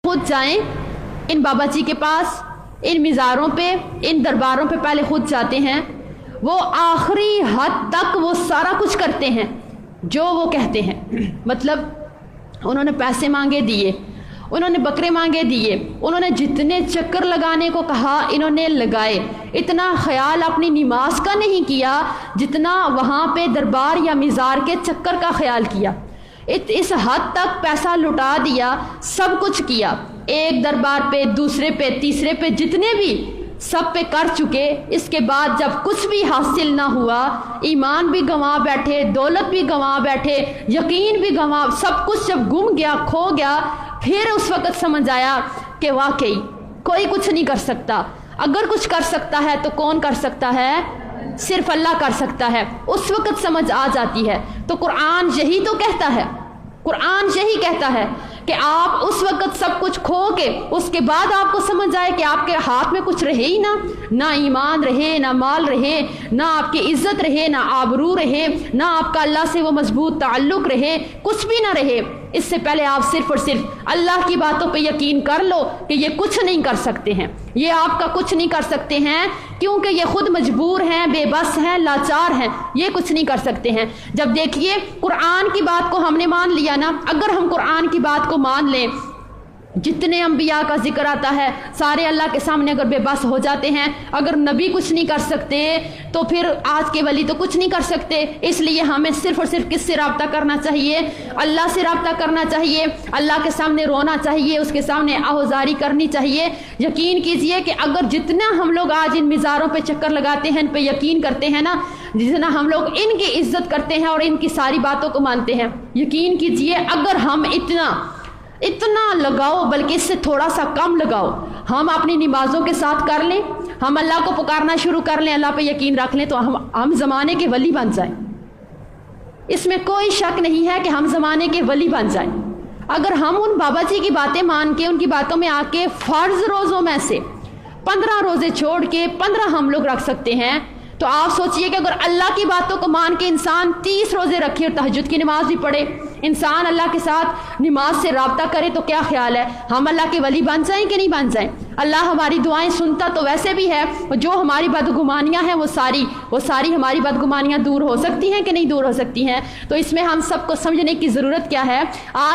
خود جائیں ان بابا جی کے پاس، ان مزاروں پہ، ان درباروں پہ پہلے خود جاتے ہیں، وہ آخری حد تک وہ سارا کچھ کرتے ہیں جو وہ کہتے ہیں. مطلب انہوں نے پیسے مانگے دیے، انہوں نے بکرے مانگے دیے، انہوں نے جتنے چکر لگانے کو کہا انہوں نے لگائے. اتنا خیال اپنی نماز کا نہیں کیا جتنا وہاں پہ دربار یا مزار کے چکر کا خیال کیا. اس حد تک پیسہ لٹا دیا، سب کچھ کیا، ایک دربار پہ، دوسرے پہ، تیسرے پہ، جتنے بھی سب پہ کر چکے. اس کے بعد جب کچھ بھی حاصل نہ ہوا، ایمان بھی گنوا بیٹھے، دولت بھی گنوا بیٹھے، یقین بھی گنوا، سب کچھ جب گم گیا، کھو گیا، پھر اس وقت سمجھ آیا کہ واقعی کوئی کچھ نہیں کر سکتا. اگر کچھ کر سکتا ہے تو کون کر سکتا ہے؟ صرف اللہ کر سکتا ہے. اس وقت سمجھ آ جاتی ہے. تو قرآن یہی تو کہتا ہے، قرآن یہی کہتا ہے کہ آپ اس وقت سب کچھ کھو کے اس کے بعد آپ کو سمجھ آئے کہ آپ کے ہاتھ میں کچھ رہے ہی نہ ایمان رہے، نہ مال رہے، نہ آپ کی عزت رہے، نہ آبرو رہے، نہ آپ کا اللہ سے وہ مضبوط تعلق رہے، کچھ بھی نہ رہے. اس سے پہلے آپ صرف اور صرف اللہ کی باتوں پہ یقین کر لو کہ یہ کچھ نہیں کر سکتے ہیں، یہ آپ کا کچھ نہیں کر سکتے ہیں، کیونکہ یہ خود مجبور ہیں، بے بس ہیں، لاچار ہیں، یہ کچھ نہیں کر سکتے ہیں. جب دیکھیے قرآن کی بات کو ہم نے مان لیا نا، اگر ہم قرآن کی بات کو مان لیں، جتنے انبیاء کا ذکر آتا ہے سارے اللہ کے سامنے اگر بے بس ہو جاتے ہیں، اگر نبی کچھ نہیں کر سکتے تو پھر آج کے ولی تو کچھ نہیں کر سکتے. اس لیے ہمیں صرف اور صرف کس سے رابطہ کرنا چاہیے؟ اللہ سے رابطہ کرنا چاہیے، اللہ کے سامنے رونا چاہیے، اس کے سامنے آہوزاری کرنی چاہیے. یقین کیجئے کہ اگر جتنا ہم لوگ آج ان مزاروں پہ چکر لگاتے ہیں، ان پہ یقین کرتے ہیں نا، جتنا ہم لوگ ان کی عزت کرتے ہیں اور ان کی ساری باتوں کو مانتے ہیں، یقین کیجئے اگر ہم اتنا لگاؤ، بلکہ اس سے تھوڑا سا کم لگاؤ، ہم اپنی نمازوں کے ساتھ کر لیں، ہم اللہ کو پکارنا شروع کر لیں، اللہ پہ یقین رکھ لیں، تو ہم زمانے کے ولی بن جائیں. اس میں کوئی شک نہیں ہے کہ ہم زمانے کے ولی بن جائیں. اگر ہم ان بابا جی کی باتیں مان کے، ان کی باتوں میں آ کے فرض روزوں میں سے 15 روزے چھوڑ کے 15 ہم لوگ رکھ سکتے ہیں، تو آپ سوچئے کہ اگر اللہ کی باتوں کو مان کے انسان 30 روزے رکھے اور تہجد کی نماز بھی پڑھے، انسان اللہ کے ساتھ نماز سے رابطہ کرے، تو کیا خیال ہے ہم اللہ کے ولی بن جائیں کہ نہیں بن جائیں؟ اللہ ہماری دعائیں سنتا تو ویسے بھی ہے، جو ہماری بدگمانیاں ہیں وہ ساری ہماری بدگمانیاں دور ہو سکتی ہیں کہ نہیں دور ہو سکتی ہیں؟ تو اس میں ہم سب کو سمجھنے کی ضرورت کیا ہے؟ آج